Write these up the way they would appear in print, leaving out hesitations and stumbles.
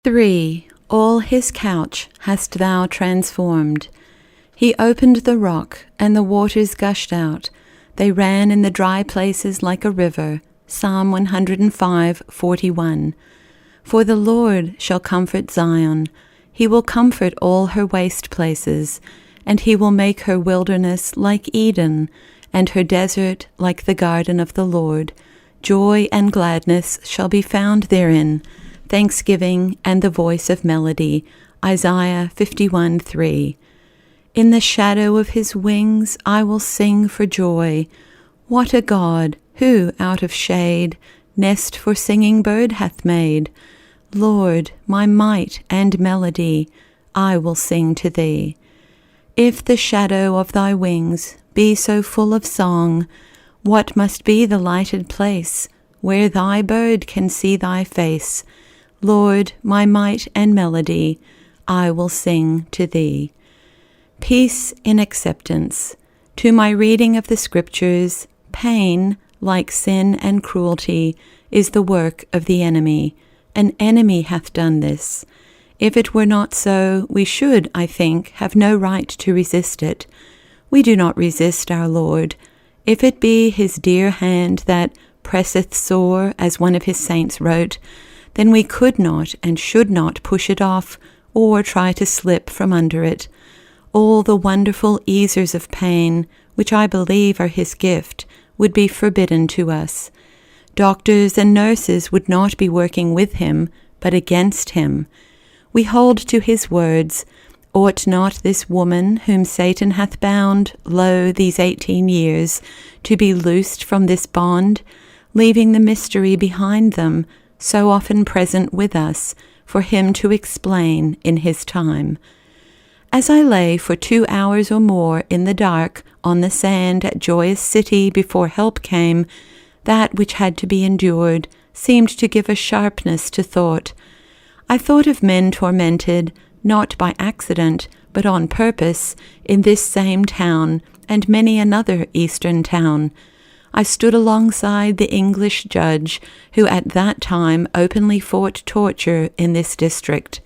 3. All his couch hast thou transformed. He opened the rock, and the waters gushed out. They ran in the dry places like a river. Psalm 105:41. For the Lord shall comfort Zion. He will comfort all her waste places, and he will make her wilderness like Eden, and her desert like the garden of the Lord. Joy and gladness shall be found therein, thanksgiving and the voice of melody. Isaiah 51:3. In the shadow of his wings I will sing for joy. What a God, who out of shade nest for singing bird hath made. Lord, my might and melody, I will sing to thee. If the shadow of thy wings be so full of song, what must be the lighted place where thy bird can see thy face? Lord, my might and melody, I will sing to thee. Peace in acceptance. To my reading of the Scriptures, pain, like sin and cruelty, is the work of the enemy. An enemy hath done this. If it were not so, we should, I think, have no right to resist it. We do not resist our Lord. If it be his dear hand that presseth sore, as one of his saints wrote, then we could not and should not push it off or try to slip from under it. All the wonderful easers of pain, which I believe are his gift, would be forbidden to us. Doctors and nurses would not be working with him, but against him. We hold to his words, ought not this woman whom Satan hath bound, lo, these 18 years, to be loosed from this bond, leaving the mystery behind them, so often present with us, for him to explain in his time. As I lay for 2 hours or more in the dark on the sand at Joyous City before help came, that which had to be endured seemed to give a sharpness to thought. I thought of men tormented, not by accident, but on purpose, in this same town and many another eastern town. I stood alongside the English judge who at that time openly fought torture in this district.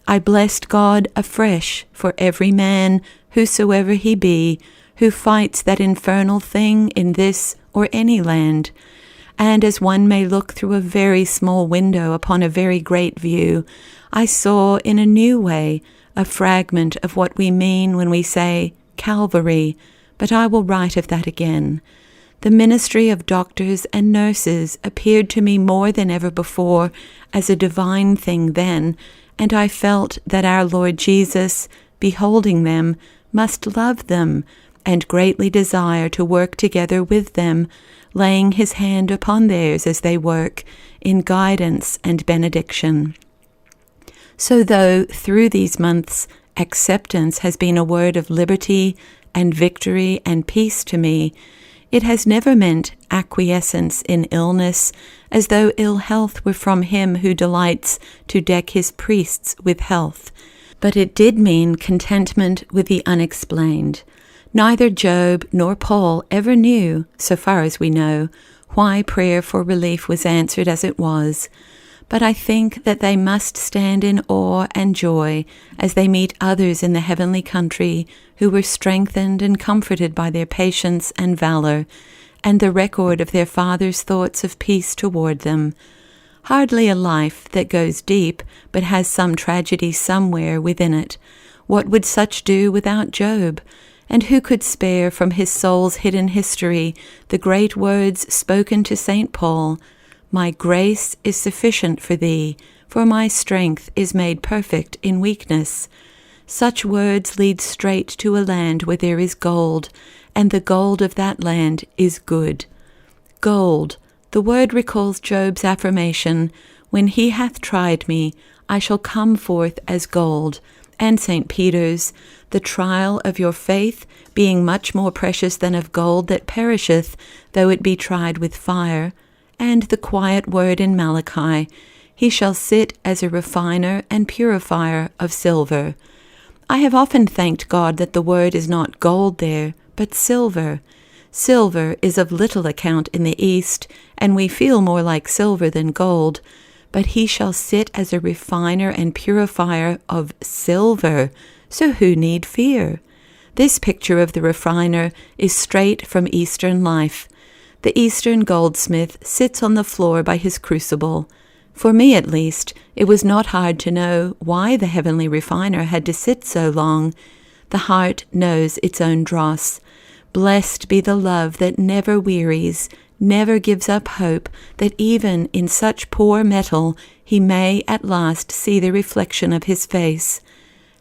I blessed God afresh for every man, whosoever he be, who fights that infernal thing in this or any land. And as one may look through a very small window upon a very great view, I saw in a new way a fragment of what we mean when we say Calvary, but I will write of that again. The ministry of doctors and nurses appeared to me more than ever before as a divine thing then, and I felt that our Lord Jesus, beholding them, must love them and greatly desire to work together with them, laying his hand upon theirs as they work, in guidance and benediction. So though through these months acceptance has been a word of liberty and victory and peace to me, it has never meant acquiescence in illness, as though ill health were from him who delights to deck his priests with health. But it did mean contentment with the unexplained. Neither Job nor Paul ever knew, so far as we know, why prayer for relief was answered as it was. But I think that they must stand in awe and joy as they meet others in the heavenly country who were strengthened and comforted by their patience and valor, and the record of their Father's thoughts of peace toward them. Hardly a life that goes deep, but has some tragedy somewhere within it. What would such do without Job? And who could spare from his soul's hidden history the great words spoken to St. Paul, "My grace is sufficient for thee, for my strength is made perfect in weakness"? Such words lead straight to a land where there is gold, and the gold of that land is good. Gold. The word recalls Job's affirmation, "When he hath tried me, I shall come forth as gold," and St. Peter's, "The trial of your faith, being much more precious than of gold that perisheth, though it be tried with fire," and the quiet word in Malachi, "He shall sit as a refiner and purifier of silver." I have often thanked God that the word is not gold there, but silver. Silver is of little account in the East, and we feel more like silver than gold, but he shall sit as a refiner and purifier of silver, so who need fear? This picture of the refiner is straight from Eastern life. The Eastern goldsmith sits on the floor by his crucible. For me, at least, it was not hard to know why the heavenly refiner had to sit so long. The heart knows its own dross. Blessed be the love that never wearies, never gives up hope that even in such poor metal he may at last see the reflection of his face.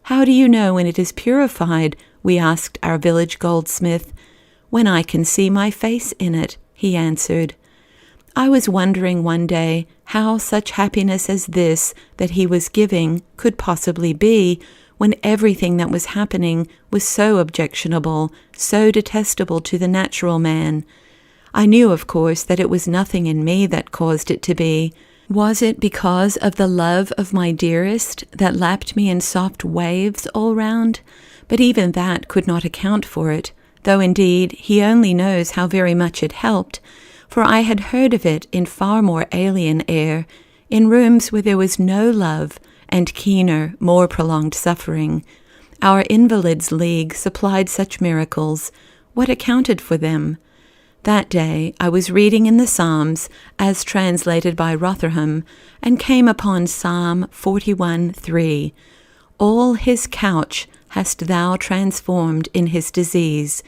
How do you know when it is purified? We asked our village goldsmith. When I can see my face in it, he answered. I was wondering one day how such happiness as this that he was giving could possibly be, when everything that was happening was so objectionable, so detestable to the natural man. I knew, of course, that it was nothing in me that caused it to be. Was it because of the love of my dearest that lapped me in soft waves all round? But even that could not account for it, though indeed he only knows how very much it helped, for I had heard of it in far more alien air, in rooms where there was no love, and keener, more prolonged suffering. Our Invalids' League supplied such miracles. What accounted for them? That day I was reading in the Psalms, as translated by Rotherham, and came upon Psalm 41:3. All his couch hast thou transformed in his disease.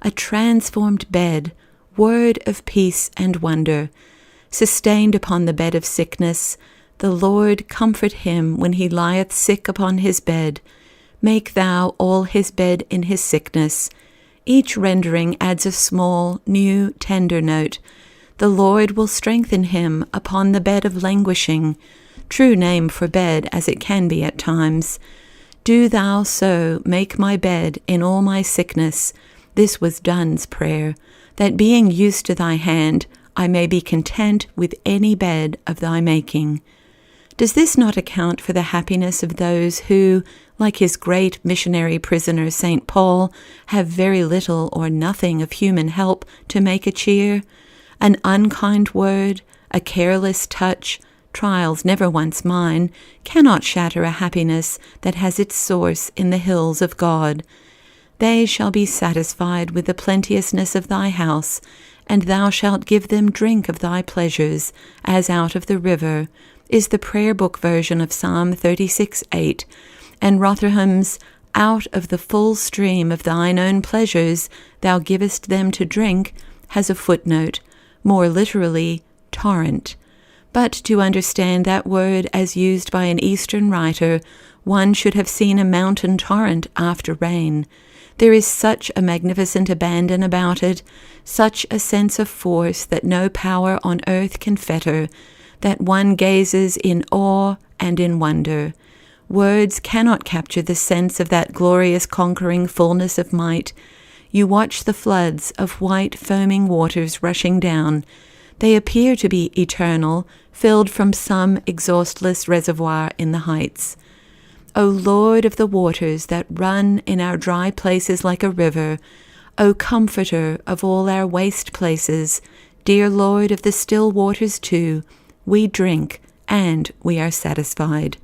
A transformed bed, word of peace and wonder. Sustained upon the bed of sickness, the Lord comfort him when he lieth sick upon his bed. Make thou all his bed in his sickness. Each rendering adds a small, new, tender note. The Lord will strengthen him upon the bed of languishing, true name for bed as it can be at times. Do thou so make my bed in all my sickness. This was Donne's prayer, that being used to thy hand, I may be content with any bed of thy making. Does this not account for the happiness of those who, like his great missionary prisoner St. Paul, have very little or nothing of human help to make a cheer? An unkind word, a careless touch, trials never once mine, cannot shatter a happiness that has its source in the hills of God. They shall be satisfied with the plenteousness of thy house, and thou shalt give them drink of thy pleasures, as out of the river, is the prayer book version of Psalm 36:8, and Rotherham's out of the full stream of thine own pleasures thou givest them to drink has a footnote, more literally, torrent. But to understand that word as used by an Eastern writer, one should have seen a mountain torrent after rain. There is such a magnificent abandon about it, such a sense of force that no power on earth can fetter, that one gazes in awe and in wonder. Words cannot capture the sense of that glorious conquering fullness of might. You watch the floods of white foaming waters rushing down. They appear to be eternal, filled from some exhaustless reservoir in the heights. O Lord of the waters that run in our dry places like a river, O Comforter of all our waste places, dear Lord of the still waters too, we drink and we are satisfied.